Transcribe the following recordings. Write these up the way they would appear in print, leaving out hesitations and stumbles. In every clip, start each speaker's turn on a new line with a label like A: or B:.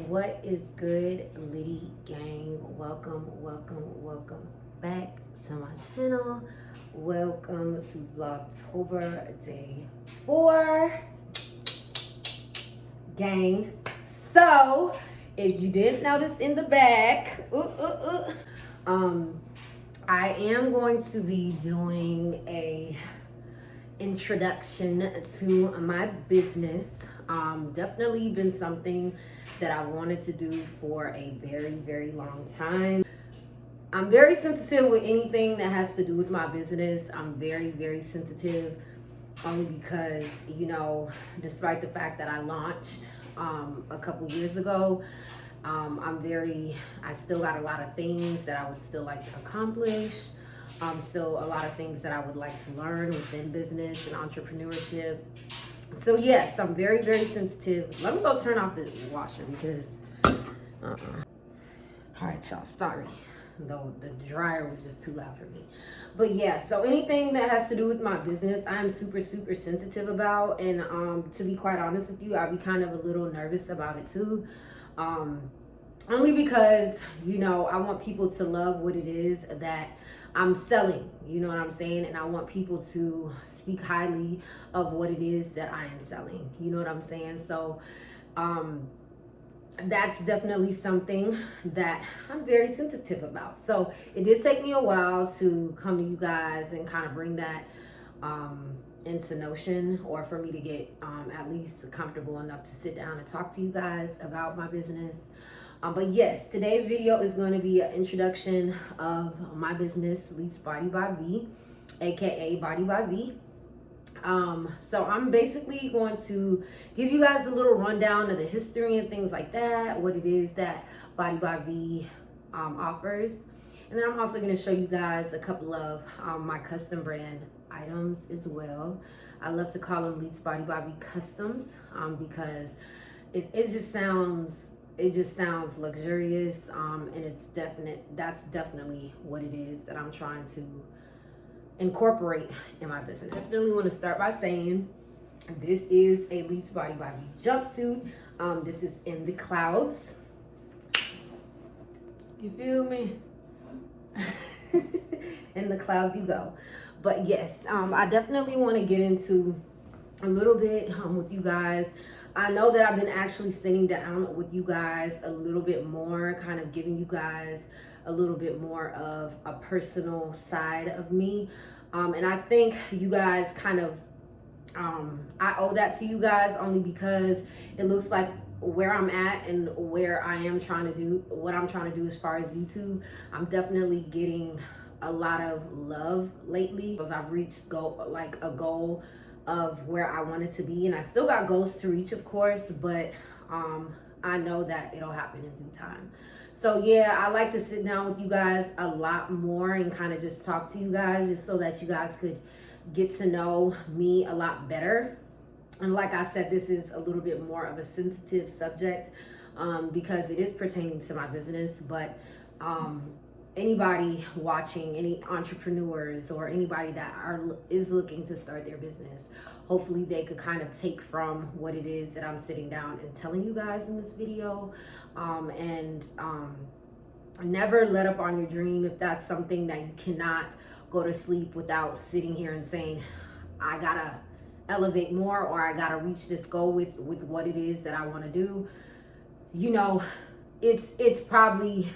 A: What is good, Liddy gang? Welcome back to my channel. Welcome to Vlogtober day 4, gang. So if you didn't notice in the back, I am going to be doing a introduction to my business. Definitely been something that I wanted to do for a very long time. I'm very sensitive with anything that has to do with my business. I'm very sensitive, only because, you know, despite the fact that I launched a couple years ago, I still got a lot of things that I would still like to accomplish. Still a lot of things that I would like to learn within business and entrepreneurship. So yes, I'm very sensitive. Let me go turn off the washer because, all right, y'all, sorry. Though the dryer was just too loud for me. But yeah, so anything that has to do with my business, I'm super sensitive about. And to be quite honest with you, I'd be kind of a little nervous about it too. Only because, you know, I want people to love what it is that I'm selling, you know what I'm saying? And I want people to speak highly of what it is that I am selling, you know what I'm saying? So that's definitely something that I'm very sensitive about. So it did take me a while to come to you guys and kind of bring that into notion, or for me to get at least comfortable enough to sit down and talk to you guys about my business. But yes, today's video is going to be an introduction of my business, Leats Body by V, aka Body by V. So I'm basically going to give you guys a little rundown of the history and things like that, what it is that Body by V offers. And then I'm also going to show you guys a couple of my custom brand items as well. I love to call them Leats Body by V Customs because it just sounds luxurious, and that's definitely what it is that I'm trying to incorporate in my business. I definitely want to start by saying this is a Leats Body by V jumpsuit. This is in the clouds. You feel me? In the clouds you go. But yes, I definitely want to get into a little bit with you guys. I know that I've been actually sitting down with you guys a little bit more, kind of giving you guys a little bit more of a personal side of me. And I think you guys kind of, I owe that to you guys, only because it looks like where I'm at and where I am trying to do, what I'm trying to do as far as YouTube, I'm definitely getting a lot of love lately, because I've reached a goal of where I wanted to be, and I still got goals to reach, of course, but I know that it'll happen in due time. So yeah, I like to sit down with you guys a lot more and kind of just talk to you guys, just so that you guys could get to know me a lot better. And like I said, this is a little bit more of a sensitive subject because it is pertaining to my business, but anybody watching, any entrepreneurs or anybody that is looking to start their business, hopefully they could kind of take from what it is that I'm sitting down and telling you guys in this video. Never let up on your dream. If that's something that you cannot go to sleep without sitting here and saying, I gotta elevate more, or I gotta reach this goal with what it is that I want to do, you know, it's probably,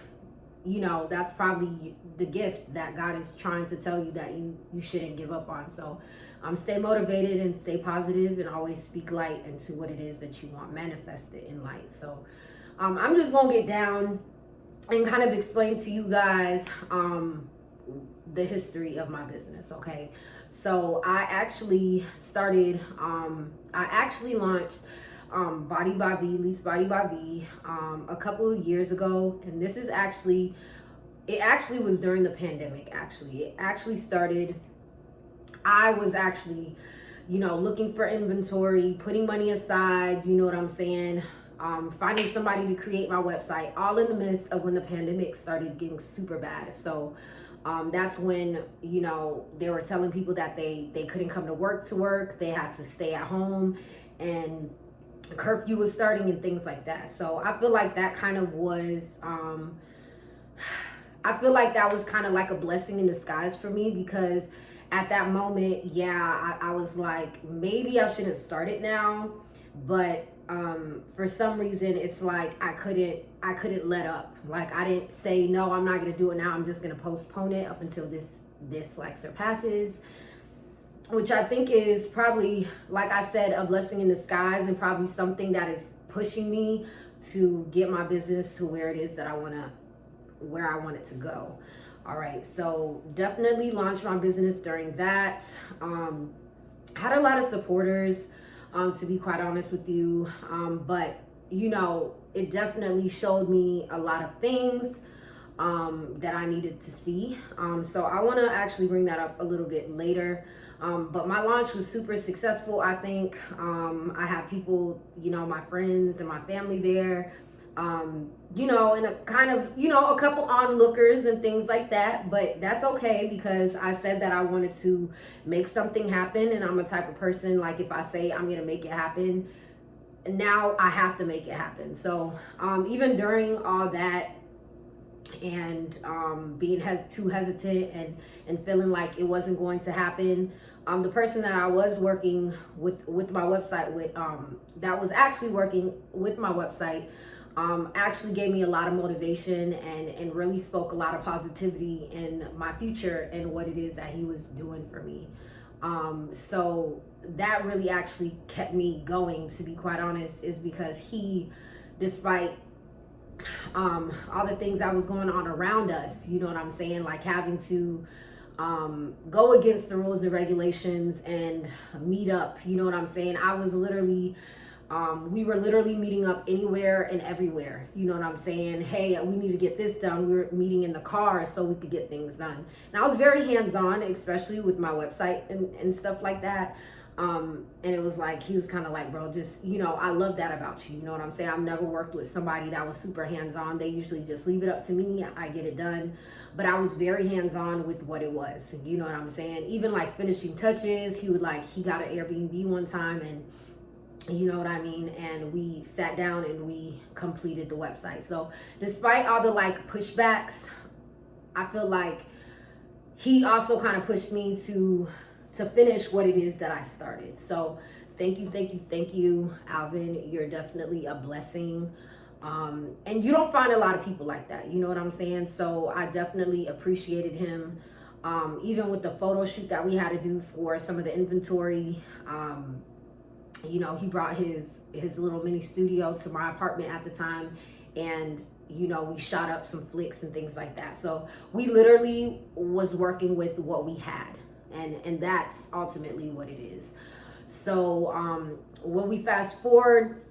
A: you know, that's probably the gift that God is trying to tell you that you shouldn't give up on. So stay motivated and stay positive, and always speak light into what it is that you want manifested in light. So I'm just gonna get down and kind of explain to you guys the history of my business. Okay, So I actually started, I actually launched Body by V, Lease Body by V, a couple of years ago. And this is actually, it actually was during the pandemic, actually. It actually started, I was actually, looking for inventory, putting money aside, you know what I'm saying? Finding somebody to create my website, all in the midst of when the pandemic started getting super bad. So that's when, they were telling people that they couldn't come to work. They had to stay at home, and curfew was starting and things like that. So I feel like that kind of was, I feel like that was kind of like a blessing in disguise for me, because at that moment, yeah, I was like, maybe I shouldn't start it now, but for some reason, it's like I couldn't let up. Like, I didn't say, no, I'm not gonna do it now. I'm just gonna postpone it up until this like surpasses, which I think is probably, like I said, a blessing in disguise, and probably something that is pushing me to get my business to where it is that where I want it to go. All right, so definitely launched my business during that. Had a lot of supporters, to be quite honest with you, but it definitely showed me a lot of things that I needed to see. So I want to actually bring that up a little bit later. But my launch was super successful, I think. I had people, my friends and my family there, and a kind of, a couple onlookers and things like that. But that's okay, because I said that I wanted to make something happen. And I'm a type of person, like, if I say I'm going to make it happen, now I have to make it happen. So even during all that, and being too hesitant and feeling like it wasn't going to happen, the person that I was working with my website with, that was actually working with my website, actually gave me a lot of motivation and really spoke a lot of positivity in my future and what it is that he was doing for me. So that really actually kept me going, to be quite honest, is because he, despite all the things that was going on around us, you know what I'm saying, like having to go against the rules and regulations and meet up, you know what I'm saying. I was literally, we were literally meeting up anywhere and everywhere, you know what I'm saying. Hey, we need to get this done. We were meeting in the car so we could get things done. And I was very hands-on, especially with my website and stuff like that. And it was like, he was kind of like, bro, just, I love that about you. You know what I'm saying? I've never worked with somebody that was super hands-on. They usually just leave it up to me. I get it done. But I was very hands-on with what it was. You know what I'm saying? Even like finishing touches, he got an Airbnb one time, and you know what I mean? And we sat down and we completed the website. So despite all the like pushbacks, I feel like he also kind of pushed me to finish what it is that I started. So thank you, Alvin. You're definitely a blessing. And you don't find a lot of people like that. You know what I'm saying? So I definitely appreciated him. Even with the photo shoot that we had to do for some of the inventory, he brought his little mini studio to my apartment at the time, and we shot up some flicks and things like that. So we literally was working with what we had, and that's ultimately what it is. So when we fast forward,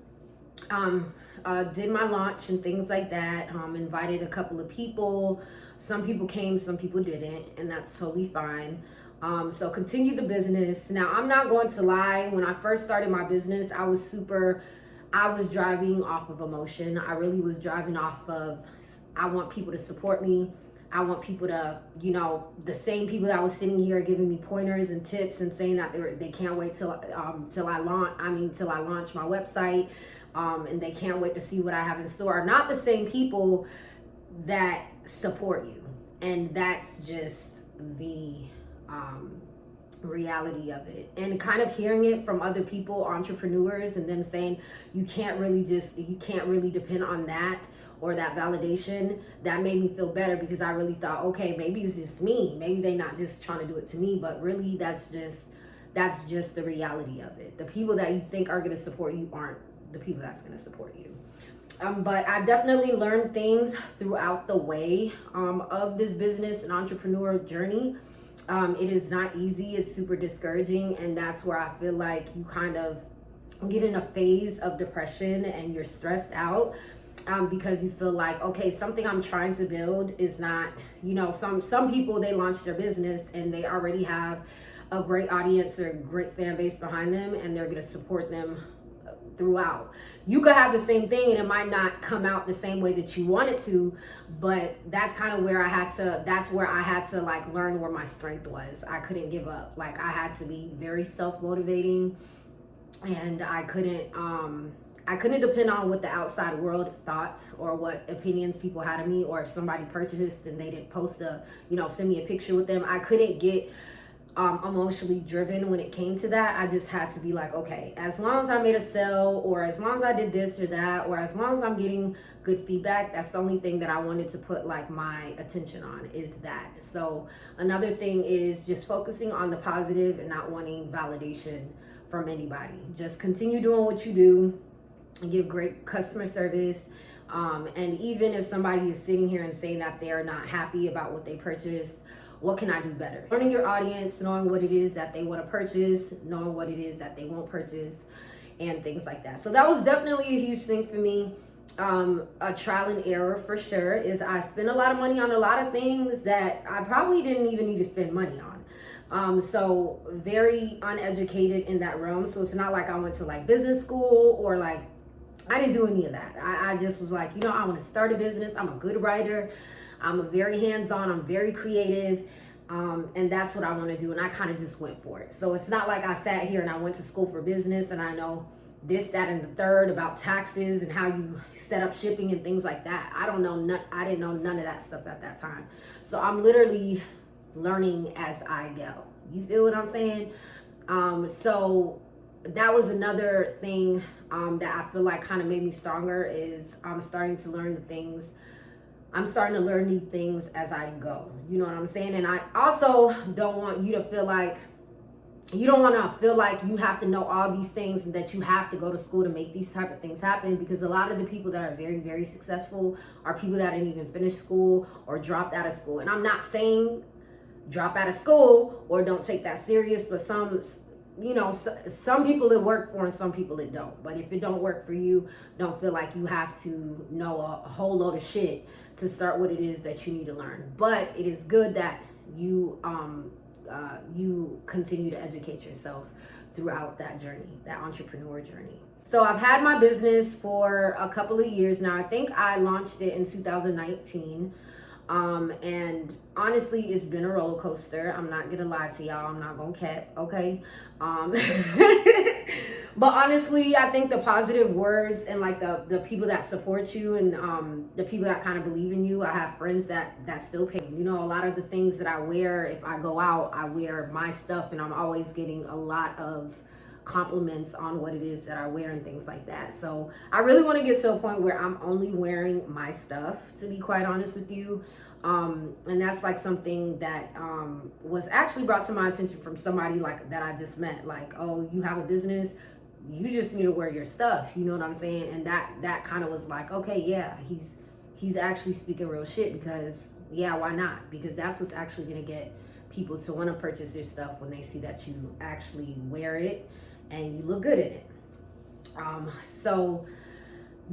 A: did my launch and things like that, invited a couple of people. Some people came, some people didn't, and that's totally fine. So continue the business. Now, I'm not going to lie. When I first started my business, I was driving off of emotion. I really was driving off of, I want people to support me. I want people to, the same people that was sitting here giving me pointers and tips and saying that they can't wait till I launch my website, and they can't wait to see what I have in store, are not the same people that support you. And that's just the reality of it. And kind of hearing it from other people, entrepreneurs, and them saying you can't really depend on that or that validation, that made me feel better, because I really thought, okay, maybe it's just me, maybe they're not just trying to do it to me, but really that's just the reality of it. The people that you think are going to support you aren't the people that's going to support you. But I definitely learned things throughout the way of this business and entrepreneur journey. It is not easy. It's super discouraging. And that's where I feel like you kind of get in a phase of depression and you're stressed out, because you feel like, okay, something I'm trying to build is not, some people, they launch their business and they already have a great audience or a great fan base behind them, and they're going to support them throughout. You could have the same thing and it might not come out the same way that you want it to, but that's kind of where I had to like learn where my strength was. I couldn't give up. Like, I had to be very self-motivating, and I couldn't depend on what the outside world thought or what opinions people had of me, or if somebody purchased and they didn't post send me a picture with them. I couldn't get emotionally driven when it came to that. I just had to be like, okay, as long as I made a sale, or as long as I did this or that, or as long as I'm getting good feedback, that's the only thing that I wanted to put like my attention on, is that. So another thing is just focusing on the positive and not wanting validation from anybody. Just continue doing what you do and give great customer service. And even if somebody is sitting here and saying that they are not happy about what they purchased, what can I do better? Learning your audience, knowing what it is that they want to purchase, knowing what it is that they won't purchase, and things like that. So that was definitely a huge thing for me. A trial and error for sure is I spent a lot of money on a lot of things that I probably didn't even need to spend money on. So very uneducated in that realm. So it's not like I went to like business school, or like, I didn't do any of that. I just was like, I want to start a business. I'm a good writer. I'm a very hands-on, I'm very creative, and that's what I want to do, and I kind of just went for it. So it's not like I sat here and I went to school for business and I know this, that, and the third about taxes and how you set up shipping and things like that. I didn't know none of that stuff at that time. So I'm literally learning as I go. You feel what I'm saying? So that was another thing that I feel like kind of made me stronger, is I'm starting to learn these things as I go. You know what I'm saying? And I also don't want you to feel like, you have to know all these things and that you have to go to school to make these type of things happen, because a lot of the people that are very, very successful are people that didn't even finish school or dropped out of school. And I'm not saying drop out of school or don't take that serious, but some people it work for and some people it don't. But if it don't work for you, don't feel like you have to know a whole load of shit to start what it is that you need to learn. But it is good that you continue to educate yourself throughout that journey, that entrepreneur journey. So I've had my business for a couple of years now. I think I launched it in 2019. And honestly, it's been a roller coaster. I'm not gonna lie to y'all. I'm not gonna cap, okay? But honestly, I think the positive words and like the people that support you and the people that kind of believe in you. I have friends that still pay. A lot of the things that I wear, if I go out, I wear my stuff, and I'm always getting a lot of compliments on what it is that I wear and things like that. So I really want to get to a point where I'm only wearing my stuff, to be quite honest with you. And that's like something that was actually brought to my attention from somebody like that I just met. Like, oh, you have a business, you just need to wear your stuff. You know what I'm saying? And that kind of was like, okay, yeah, he's actually speaking real shit, because yeah, why not? Because that's what's actually gonna get people to want to purchase your stuff, when they see that you actually wear it and you look good in it. So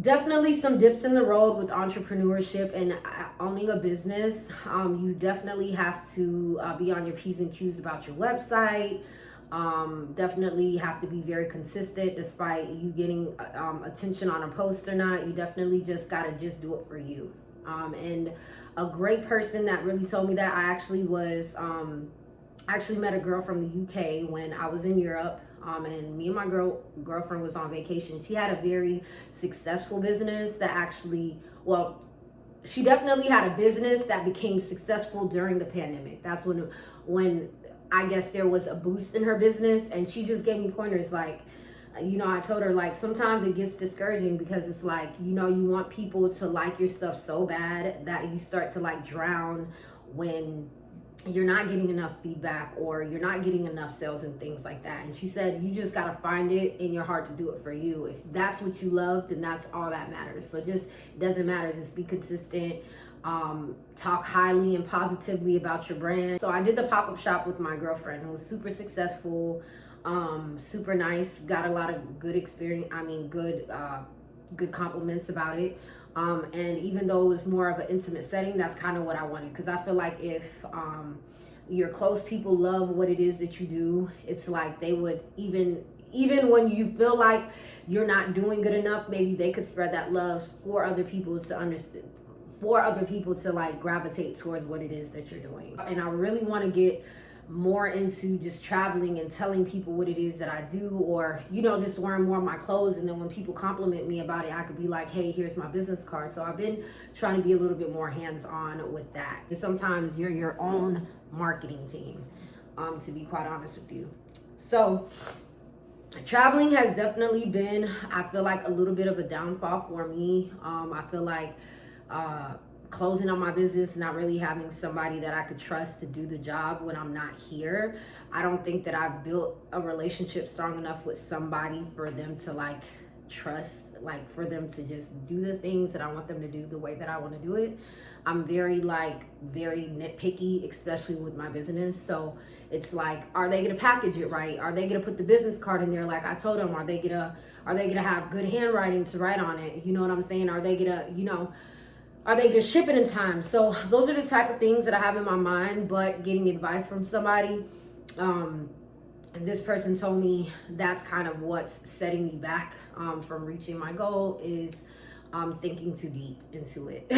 A: definitely some dips in the road with entrepreneurship and owning a business. You definitely have to be on your P's and Q's about your website. Definitely have to be very consistent, despite you getting attention on a post or not. You definitely just gotta just do it for you. And a great person that really told me that, I actually met a girl from the UK when I was in Europe. And me and my girlfriend was on vacation. She had a very successful business that she definitely had a business that became successful during the pandemic. That's when I guess there was a boost in her business, and she just gave me pointers. Like, I told her, like, sometimes it gets discouraging, because it's like, you want people to like your stuff so bad that you start to like drown when you're not getting enough feedback or you're not getting enough sales and things like that. And she said, you just got to find it in your heart to do it for you. If that's what you love, then that's all that matters. So just, it doesn't matter. Just be consistent. talk highly and positively about your brand. So I did the pop-up shop with my girlfriend. It was super successful, super nice, got a lot of good experience, good compliments about it. And even though it was more of an intimate setting, that's kind of what I wanted, because I feel like if your close people love what it is that you do, it's like they would, even when you feel like you're not doing good enough, maybe they could spread that love for other people to understand, for other people to like gravitate towards what it is that you're doing. And I really want to get more into just traveling and telling people what it is that I do, or just wearing more of my clothes, and then when people compliment me about it, I could be like, hey, here's my business card. So I've been trying to be a little bit more hands-on with that. And sometimes you're your own marketing team, to be quite honest with you. So traveling has definitely been, I feel like, a little bit of a downfall for me. I feel like closing on my business, not really having somebody that I could trust to do the job when I'm not here. I don't think that I've built a relationship strong enough with somebody for them to like trust, like for them to just do the things that I want them to do the way that I want to do it. I'm very nitpicky, especially with my business. So it's like, are they gonna package it right? Are they gonna put the business card in there like I told them? Are they gonna have good handwriting to write on it? You know what I'm saying? Are they gonna ship it in time? So those are the type of things that I have in my mind. But getting advice from somebody, this person told me that's kind of what's setting me back from reaching my goal, is thinking too deep into it.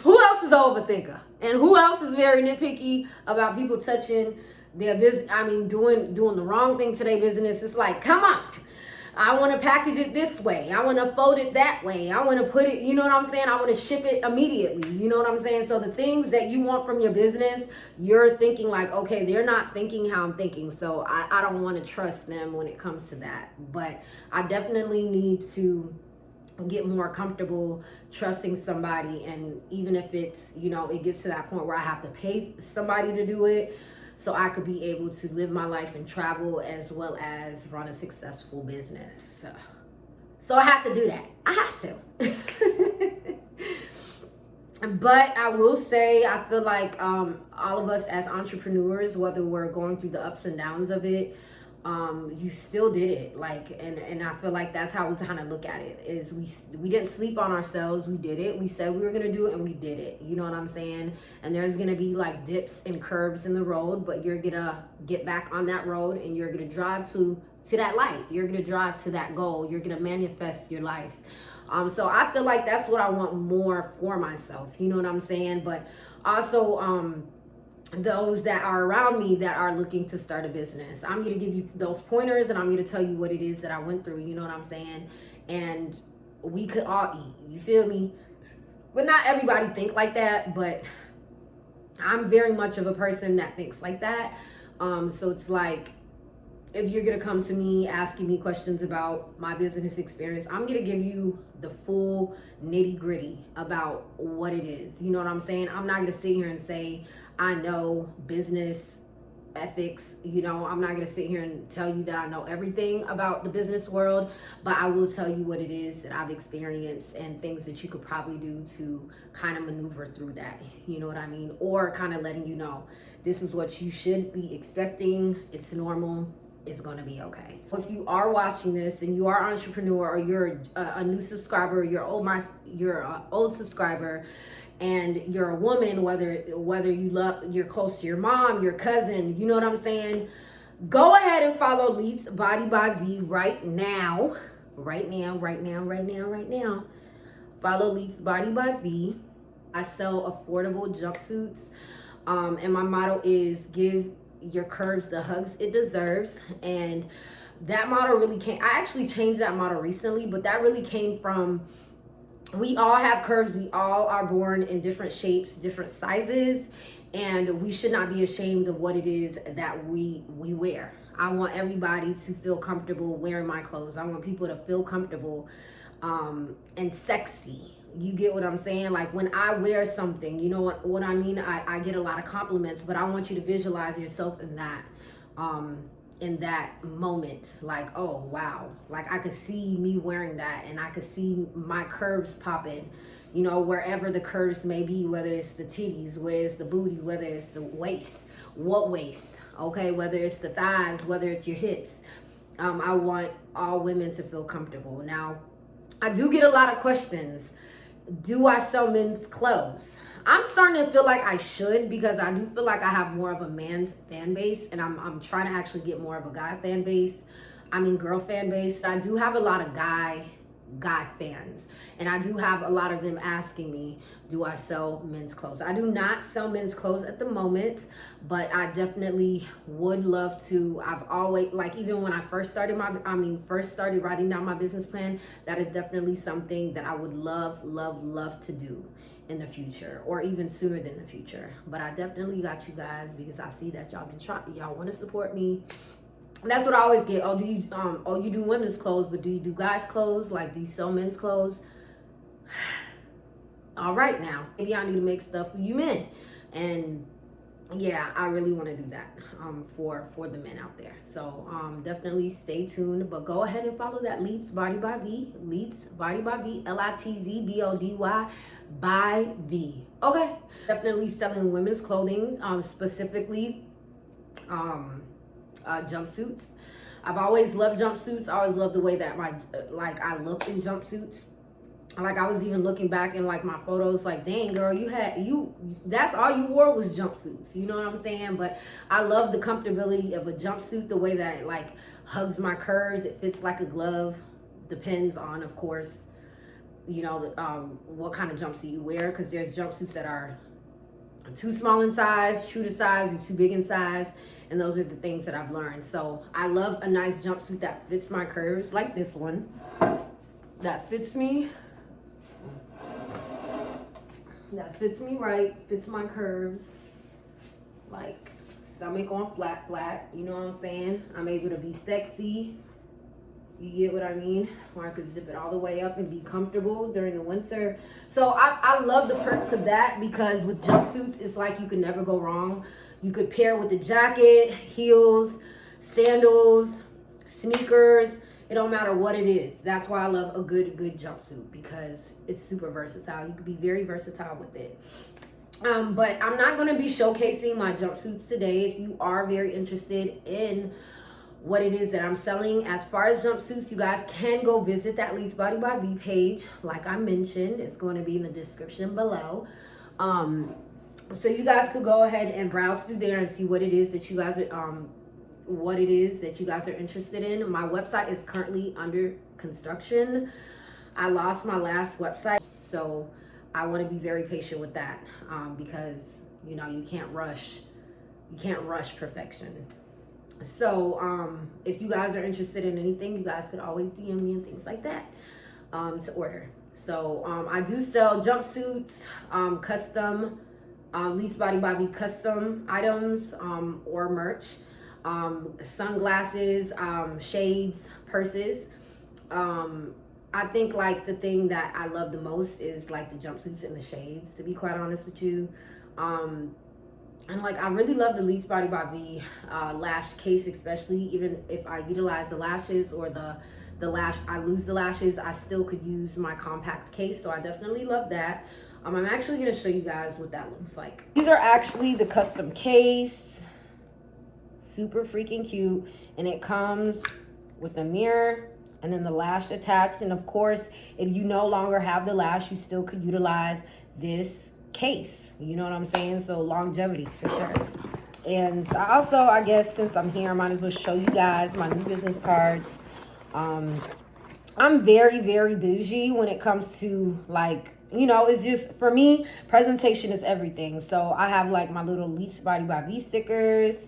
A: Who else is an overthinker? And who else is very nitpicky about people touching their business? Doing the wrong thing to their business. It's like, come on. I want to package it this way. I want to fold it that way. I want to put it, you know what I'm saying? I want to ship it immediately. You know what I'm saying? So the things that you want from your business, you're thinking like, okay, they're not thinking how I'm thinking. So I don't want to trust them when it comes to that. But I definitely need to get more comfortable trusting somebody. And even if it's, it gets to that point where I have to pay somebody to do it, so I could be able to live my life and travel as well as run a successful business. So I have to do that. I have to. But I will say, I feel like all of us as entrepreneurs, whether we're going through the ups and downs of it, you still did it. And I feel like that's how we kind of look at it, is we didn't sleep on ourselves. We did it. We said we were going to do it, and we did it. You know what I'm saying? And there's going to be like dips and curves in the road, but you're going to get back on that road, and you're going to drive to that light. You're going to drive to that goal. You're going to manifest your life. So I feel like that's what I want more for myself. You know what I'm saying? But also, those that are around me that are looking to start a business, I'm going to give you those pointers, and I'm going to tell you what it is that I went through. You know what I'm saying? And we could all eat. You feel me? But not everybody think like that. But I'm very much of a person that thinks like that. So it's like, if you're going to come to me asking me questions about my business experience, I'm going to give you the full nitty gritty about what it is. You know what I'm saying? I'm not going to sit here and say, I know business ethics. I'm not going to sit here and tell you that I know everything about the business world, but I will tell you what it is that I've experienced and things that you could probably do to kind of maneuver through that. You know what I mean? Or kind of letting you know, this is what you should be expecting. It's normal. It's going to be okay. If you are watching this and you are an entrepreneur, or you're a new subscriber, you're an old subscriber, and you're a woman, whether you're close to your mom, your cousin, you know what I'm saying? Go ahead and follow Leets Body by V right now. Right now. Follow Leets Body by V. I sell affordable jumpsuits. And my motto is, give your curves the hugs it deserves. And that motto really came, I actually changed that motto recently, but that really came from, we all have curves. We all are born in different shapes, different sizes, and we should not be ashamed of what it is that we wear. I want everybody to feel comfortable wearing my clothes. I want people to feel comfortable and sexy. You get what I'm saying? Like when I wear something, you know what I mean? I get a lot of compliments, but I want you to visualize yourself in that. in that moment, like, oh wow, like I could see me wearing that, and I could see my curves popping, you know, wherever the curves may be, whether it's the titties, whether it's the booty, whether it's the waist, what waist, okay, whether it's the thighs, whether it's your hips. I want all women to feel comfortable. Now, I do get a lot of questions. Do I sell men's clothes? I'm starting to feel like I should, because I do feel like I have more of a man's fan base, and I'm trying to actually get more of a guy fan base. Girl fan base. I do have a lot of guy fans, and I do have a lot of them asking me, do I sell men's clothes? I do not sell men's clothes at the moment, but I definitely would love to. I've always, like, even when I first started writing down my business plan, that is definitely something that I would love to do in the future, or even sooner than the future. But I definitely got you guys, because I see that y'all been trying, y'all want to support me. That's what I always get. Oh, do you you do women's clothes, but do you do guys' clothes? Like, do you sell men's clothes? All right, now maybe I need to make stuff for you men, and yeah, I really want to do that for the men out there. So definitely stay tuned, but go ahead and follow that Leeds Body by V, Leeds Body by V, LITZBODY by V. Okay, definitely selling women's clothing, specifically jumpsuits. I've always loved jumpsuits. I always loved the way that I look in jumpsuits. Like, I was even looking back in like my photos, like, dang girl, that's all you wore was jumpsuits, you know what I'm saying? But I love the comfortability of a jumpsuit, the way that it like hugs my curves, it fits like a glove. Depends on, of course, you know, what kind of jumpsuit you wear, because there's jumpsuits that are too small in size, true to size, and too big in size. And those are the things that I've learned. So I love a nice jumpsuit that fits my curves, like this one, that fits me right, fits my curves, like stomach on flat, you know what I'm saying? I'm able to be sexy, you get what I mean? Or I could zip it all the way up and be comfortable during the winter. So I love the perks of that, because with jumpsuits, it's like you can never go wrong. You could pair with the jacket, heels, sandals, sneakers. It don't matter what it is. That's why I love a good jumpsuit, because it's super versatile. You could be very versatile with it. But I'm not going to be showcasing my jumpsuits today. If you are very interested in what it is that I'm selling as far as jumpsuits, you guys can go visit that Leeds Body by V page. Like I mentioned, it's going to be in the description below. So you guys could go ahead and browse through there and see what it is that you guys are interested in. My website is currently under construction. I lost my last website, so I want to be very patient with that, because you know, you can't rush perfection. So if you guys are interested in anything, you guys could always DM me and things like that to order. So I do sell jumpsuits, custom Leeds Body by V custom items, or merch, sunglasses, shades, purses. I think like the thing that I love the most is like the jumpsuits and the shades, to be quite honest with you. And like, I really love the Leeds Body by V lash case, especially. Even if I utilize the lashes, or I lose the lashes, I still could use my compact case. So I definitely love that. I'm actually going to show you guys what that looks like. These are actually the custom case. Super freaking cute. And it comes with a mirror and then the lash attached. And of course, if you no longer have the lash, you still could utilize this case. You know what I'm saying? So longevity for sure. And also, I guess since I'm here, I might as well show you guys my new business cards. I'm very, very bougie when it comes to, like, you know, it's just, for me, presentation is everything. So I have like my little Leeds Body by V stickers.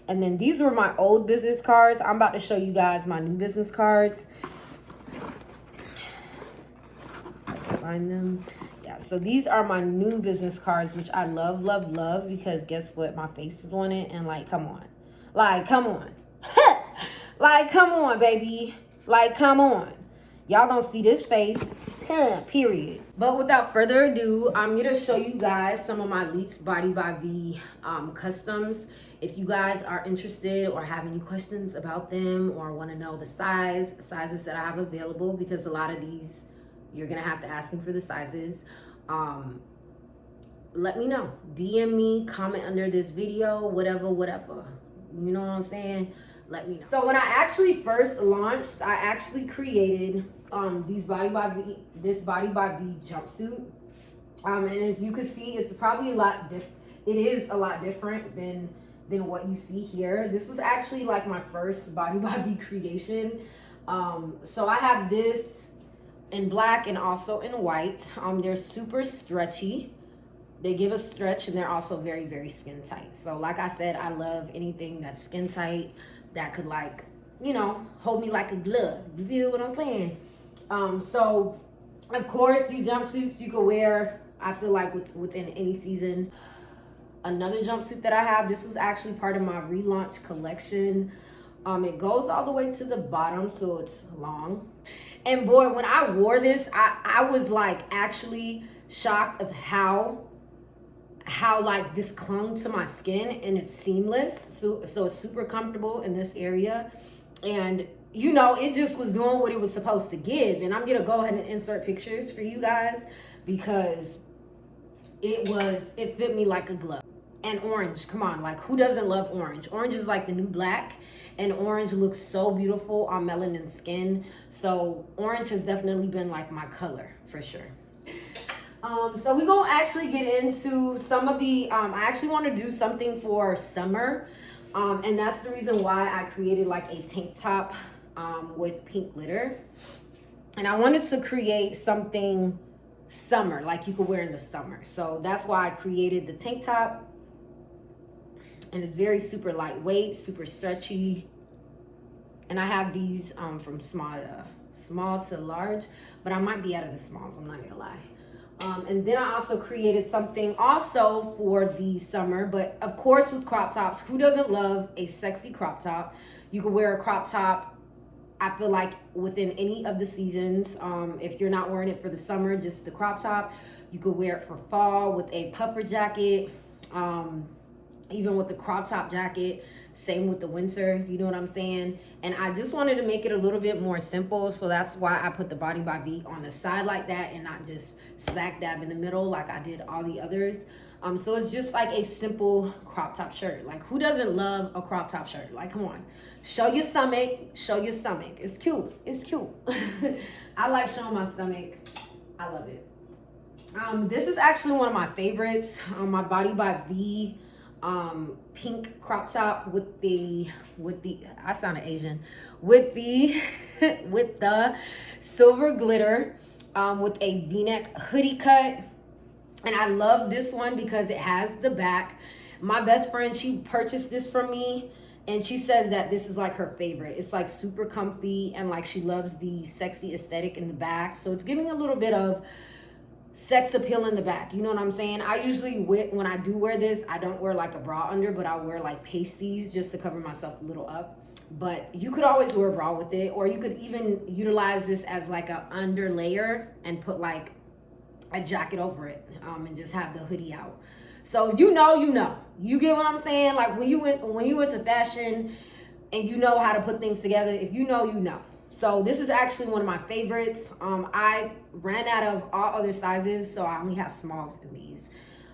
A: And then these were my old business cards. I'm about to show you guys my new business cards. Find them. Yeah, so these are my new business cards, which I love, love, love, because guess what? My face is on it. And like, come on. Like, come on. Like, come on, baby. Like, come on. Y'all gonna see this face. Period. But without further ado, I'm gonna show you guys some of my Leeds Body by V customs. If you guys are interested or have any questions about them or want to know the sizes that I have available, because a lot of these you're gonna have to ask me for the sizes, let me know. DM me, comment under this video, whatever. You know what I'm saying? Let me know. So when I actually first launched, I actually created this Body by V jumpsuit. And as you can see, it's probably a lot different. It is a lot different than what you see here. This was actually like my first Body by V creation. So I have this in black and also in white. They're super stretchy. They give a stretch, and they're also very, very skin tight. So like I said, I love anything that's skin tight, that could, like, you know, hold me like a glove. You feel what I'm saying? So of course, these jumpsuits you could wear, I feel like, within any season. Another jumpsuit that I have, this was actually part of my relaunch collection. It goes all the way to the bottom, so it's long. And boy, when I wore this, I was like actually shocked of how like this clung to my skin, and it's seamless. So it's super comfortable in this area. And you know, it just was doing what it was supposed to give. And I'm gonna go ahead and insert pictures for you guys, because it fit me like a glove. And orange, come on, like who doesn't love orange? Orange is like the new black, and orange looks so beautiful on melanin skin. So orange has definitely been like my color for sure. So we're gonna actually get into some of the, I actually want to do something for summer. And that's the reason why I created like a tank top with pink glitter. And I wanted to create something summer, like you could wear in the summer. So that's why I created the tank top. And it's very super lightweight, super stretchy. And I have these from small to large, but I might be out of the smalls, I'm not gonna lie. And then I also created something also for the summer, but of course with crop tops, who doesn't love a sexy crop top? You could wear a crop top, I feel like, within any of the seasons. If you're not wearing it for the summer, just the crop top. You could wear it for fall with a puffer jacket, even with the crop top jacket. Same with the winter, you know what I'm saying? And I just wanted to make it a little bit more simple, so that's why I put the Body by V on the side like that, and not just smack dab in the middle like I did all the others. So it's just like a simple crop top shirt. Like, who doesn't love a crop top shirt? Like, come on, show your stomach, It's cute, it's cute. I like showing my stomach, I love it. This is actually one of my favorites, my Body by V pink crop top with the I sounded Asian, with the with the silver glitter, with a v-neck hoodie cut. And I love this one because it has the back. My best friend, she purchased this from me, and she says that this is like her favorite. It's like super comfy, and like she loves the sexy aesthetic in the back. So it's giving a little bit of sex appeal in the back, you know what I'm saying? I usually, when I do wear this, I don't wear like a bra under, but I wear like pasties just to cover myself a little up. But you could always wear a bra with it, or you could even utilize this as like a under layer and put like a jacket over it, and just have the hoodie out. So you get what I'm saying? Like when you went to fashion and you know how to put things together, if you know, you know. So this is actually one of my favorites. I ran out of all other sizes, so I only have smalls in these.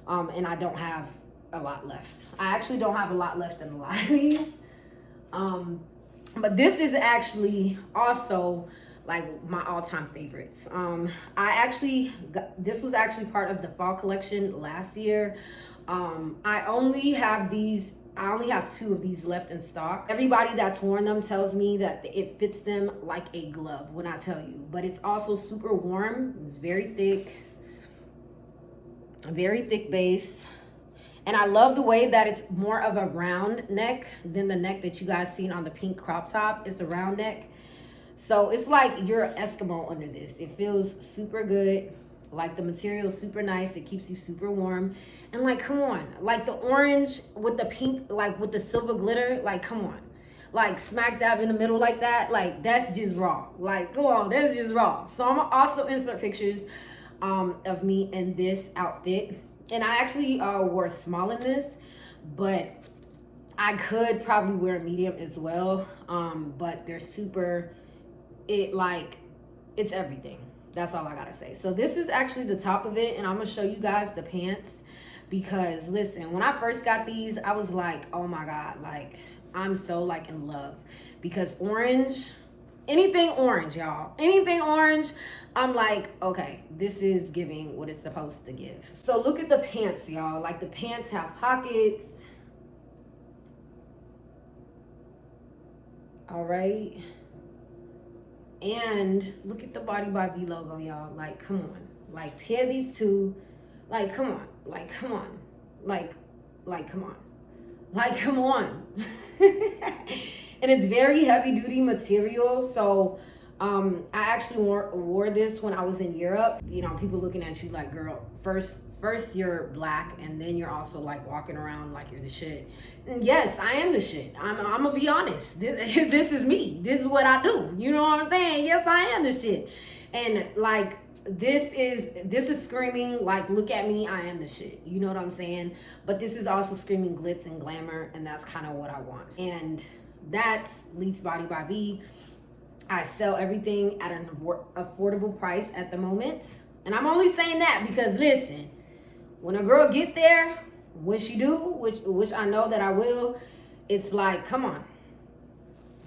A: And I don't have a lot left. I actually don't have a lot left in a lot of these. But this is actually also like my all-time favorites. This was actually part of the fall collection last year. I only have 2 of these left in stock. Everybody that's worn them tells me that it fits them like a glove when I tell you. But it's also super warm. It's very thick base. And I love the way that it's more of a round neck than the neck that you guys seen on the pink crop top. It's a round neck. So it's like you're an Eskimo under this. It feels super good. Like the material is super nice. It keeps you super warm. And like, come on, like the orange with the pink, like with the silver glitter, like, come on. Like smack dab in the middle like that, like that's just raw. Like, come on, that's just raw. So I'm gonna also insert pictures of me in this outfit. And I actually wore small in this, but I could probably wear a medium as well, but they're super, it's everything. That's all I gotta say. So this is actually the top of it, and I'm gonna show you guys the pants, because listen, when I first got these, I was like, oh my God, like I'm so like in love, because orange, anything orange, y'all, anything orange, I'm like, okay, this is giving what it's supposed to give. So look at the pants, y'all. Like the pants have pockets. All right. And look at the Body by V logo, y'all. Like, come on. Like, pair these two. Like, come on. Like, come on. Like, come on. Like, come on. And it's very heavy duty material. So, I actually wore this when I was in Europe. You know, people looking at you like, girl, first you're black, and then you're also like walking around like you're the shit. And yes, I am the shit. I'm gonna be honest. This is me. This is what I do. You know what I'm saying? Yes, I am the shit. And like this is screaming like, look at me, I am the shit. You know what I'm saying? But this is also screaming glitz and glamour, and that's kind of what I want. And that's Leeds Body by V. I sell everything at an affordable price at the moment. And I'm only saying that because listen, when a girl get there, when she do, which I know that I will, it's like, come on.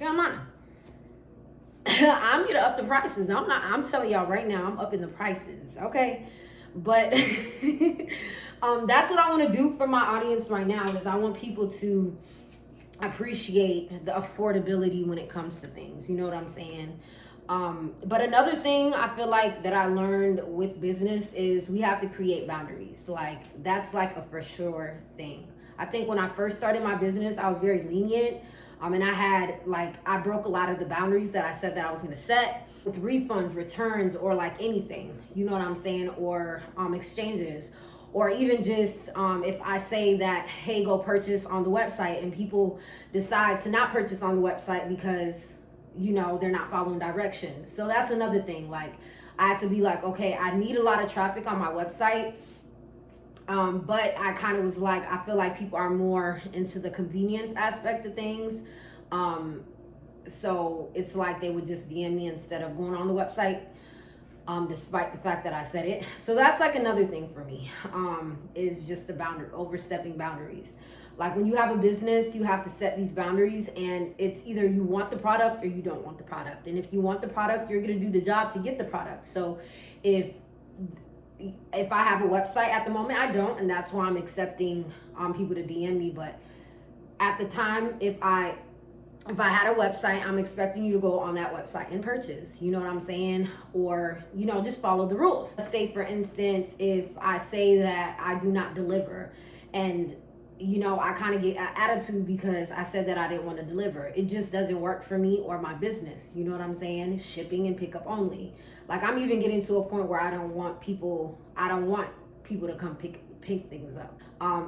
A: I'm here to up the prices. I'm telling y'all right now, I'm upping the prices, okay? But that's what I want to do for my audience right now, is I want people to appreciate the affordability when it comes to things. You know what I'm saying? But another thing I feel like that I learned with business is we have to create boundaries. Like that's like a for sure thing. I think when I first started my business, I was very lenient. And I broke a lot of the boundaries that I said that I was going to set with refunds, returns, or like anything, you know what I'm saying? Or exchanges, or even just if I say that, hey, go purchase on the website, and people decide to not purchase on the website because, you know, they're not following directions. So that's another thing. Like I had to be like, okay, I need a lot of traffic on my website. But I kind of was like, I feel like people are more into the convenience aspect of things. So it's like they would just DM me instead of going on the website, despite the fact that I said it. So that's like another thing for me, is just the overstepping boundaries. Like when you have a business, you have to set these boundaries, and it's either you want the product or you don't want the product. And if you want the product, you're going to do the job to get the product. So if I have a website at the moment, I don't, and that's why I'm accepting people to DM me. But at the time, if I had a website, I'm expecting you to go on that website and purchase. You know what I'm saying? Or, you know, just follow the rules. Let's say, for instance, if I say that I do not deliver, and you know, I kind of get an attitude because I said that I didn't want to deliver. It just doesn't work for me or my business. You know what I'm saying? Shipping and pickup only. Like I'm even getting to a point where I don't want people to come pick things up.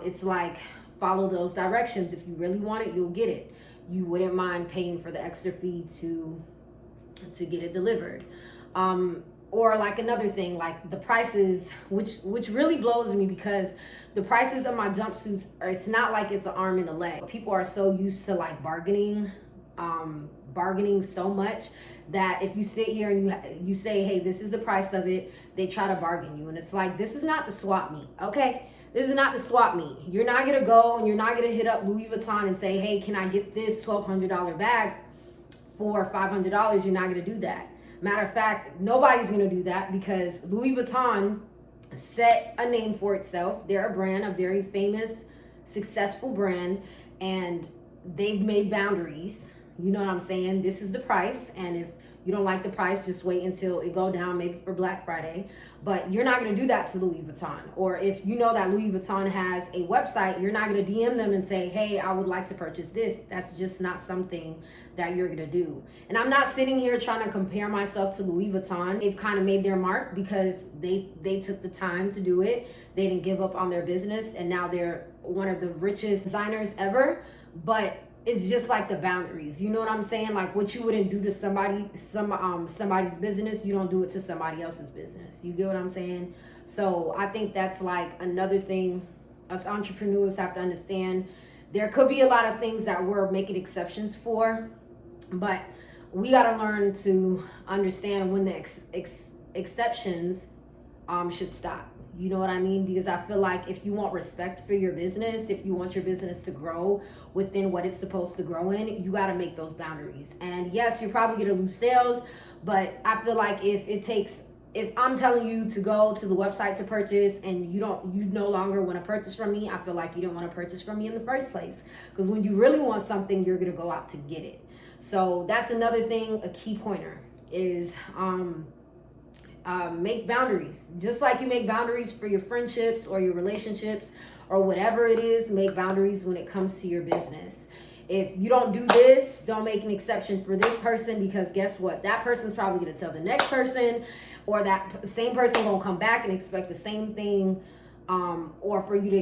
A: It's like, follow those directions. If you really want it, you'll get it. You wouldn't mind paying for the extra fee to get it delivered. Or like another thing, like the prices, which really blows me, because the prices of my jumpsuits it's not like it's an arm and a leg. People are so used to like bargaining so much that if you sit here and you say, hey, this is the price of it, they try to bargain you. And it's like, this is not the swap meet, okay? This is not the swap meet. You're not gonna go and you're not gonna hit up Louis Vuitton and say, hey, can I get this $1,200 bag for $500? You're not gonna do that. Matter of fact, nobody's gonna do that, because Louis Vuitton set a name for itself. They're a brand, a very famous, successful brand, and they've made boundaries. You know what I'm saying? This is the price, and if you don't like the price, just wait until it go down, maybe for Black Friday. But you're not gonna do that to Louis Vuitton. Or if you know that Louis Vuitton has a website, you're not gonna DM them and say, hey, I would like to purchase this. That's just not something that you're gonna do. And I'm not sitting here trying to compare myself to Louis Vuitton. They've kind of made their mark because they took the time to do it. They didn't give up on their business, and now they're one of the richest designers ever. But it's just like the boundaries. You know what I'm saying? Like what you wouldn't do to somebody's business, you don't do it to somebody else's business. You get what I'm saying? So I think that's like another thing us entrepreneurs have to understand, There could be a lot of things that we're making exceptions for, but we got to learn to understand when the exceptions should stop. You know what I mean? Because I feel like if you want respect for your business, if you want your business to grow within what it's supposed to grow in, you got to make those boundaries. And yes, you're probably going to lose sales, but I feel like if I'm telling you to go to the website to purchase and you no longer want to purchase from me, I feel like you don't want to purchase from me in the first place. Because when you really want something, you're going to go out to get it. So that's another thing, a key pointer is make boundaries. Just like you make boundaries for your friendships or your relationships or whatever it is, make boundaries when it comes to your business. If you don't do this, don't make an exception for this person, because guess what? That person's probably going to tell the next person, or that same person gonna come back and expect the same thing, or for you to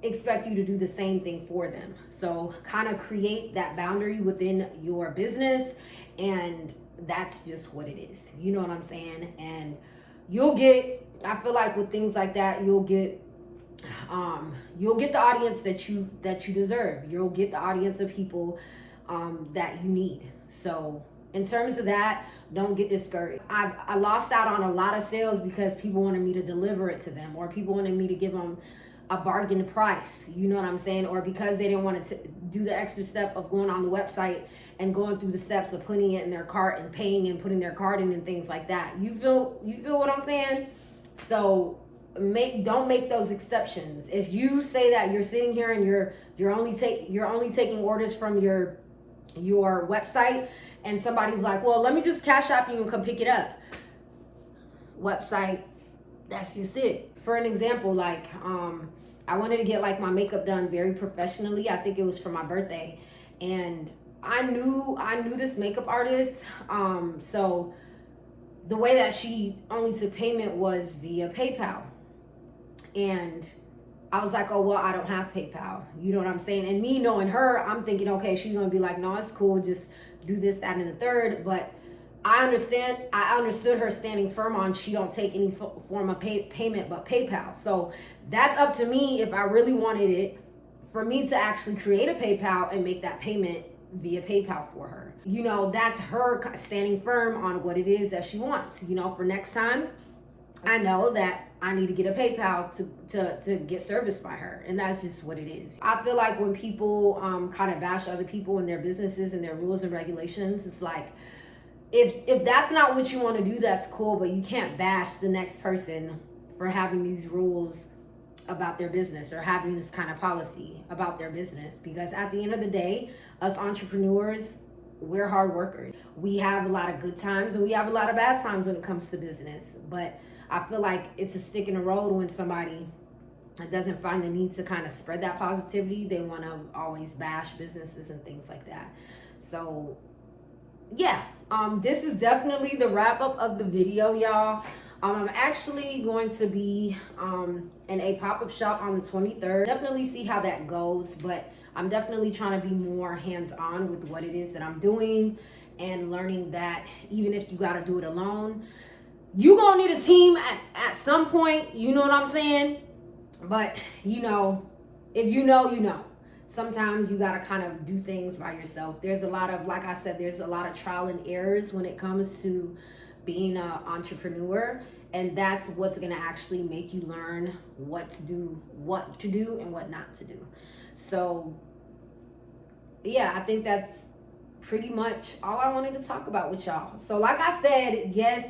A: expect you to do the same thing for them. So kind of create that boundary within your business, and that's just what it is. You know what I'm saying? And I feel like with things like that, you'll get the audience that you deserve. You'll get the audience of people that you need. So in terms of that, don't get discouraged. I lost out on a lot of sales because people wanted me to deliver it to them, or people wanted me to give them a bargain price. You know what I'm saying? Or because they didn't want to do the extra step of going on the website and going through the steps of putting it in their cart and paying and putting their card in and things like that. You feel what I'm saying? So don't make those exceptions. If you say that you're sitting here and you're only taking orders from your website, and somebody's like, well, let me just cash app you and come pick it up. Website, that's just it. For an example, like I wanted to get like my makeup done very professionally. I think it was for my birthday, and I knew this makeup artist. So the way that she only took payment was via PayPal, and I was like, oh, well, I don't have PayPal. You know what I'm saying? And me knowing her, I'm thinking, okay, she's going to be like, no, it's cool. Just do this, that, and the third. But I understood her standing firm on she don't take any form of payment but PayPal. So that's up to me if I really wanted it, for me to actually create a PayPal and make that payment via PayPal for her. You know, that's her standing firm on what it is that she wants. You know, for next time, I know that I need to get a PayPal to get serviced by her, and that's just what it is. I feel like when people kind of bash other people and their businesses and their rules and regulations, it's like, if that's not what you want to do, that's cool, but you can't bash the next person for having these rules about their business or having this kind of policy about their business. Because at the end of the day, us entrepreneurs, we're hard workers. We have a lot of good times and we have a lot of bad times when it comes to business. But I feel like it's a stick in the road when somebody doesn't find the need to kind of spread that positivity. They want to always bash businesses and things like that. So yeah, this is definitely the wrap up of the video, y'all. I'm actually going to be in a pop-up shop on the 23rd. Definitely see how that goes, but I'm definitely trying to be more hands-on with what it is that I'm doing, and learning that even if you got to do it alone, you gonna need a team at some point. You know what I'm saying? But you know, if you know, you know. Sometimes you gotta kind of do things by yourself. There's a lot of, like I said, there's a lot of trial and errors when it comes to being an entrepreneur, and that's what's gonna actually make you learn what to do and what not to do. So yeah, I think that's pretty much all I wanted to talk about with y'all. So like I said, yes,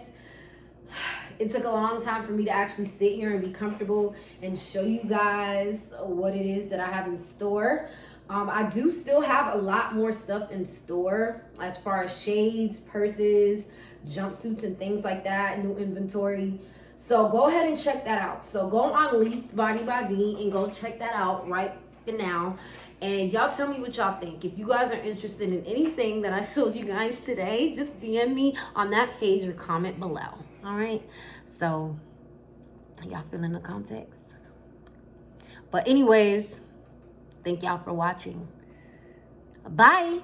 A: it took a long time for me to actually sit here and be comfortable and show you guys what it is that I have in store. I do still have a lot more stuff in store as far as shades, purses, jumpsuits, and things like that, new inventory. So go ahead and check that out. So go on Leaf Body by V and go check that out right now. And y'all tell me what y'all think. If you guys are interested in anything that I showed you guys today, just DM me on that page or comment below. All right, so y'all feeling the context? But anyways, thank y'all for watching. Bye.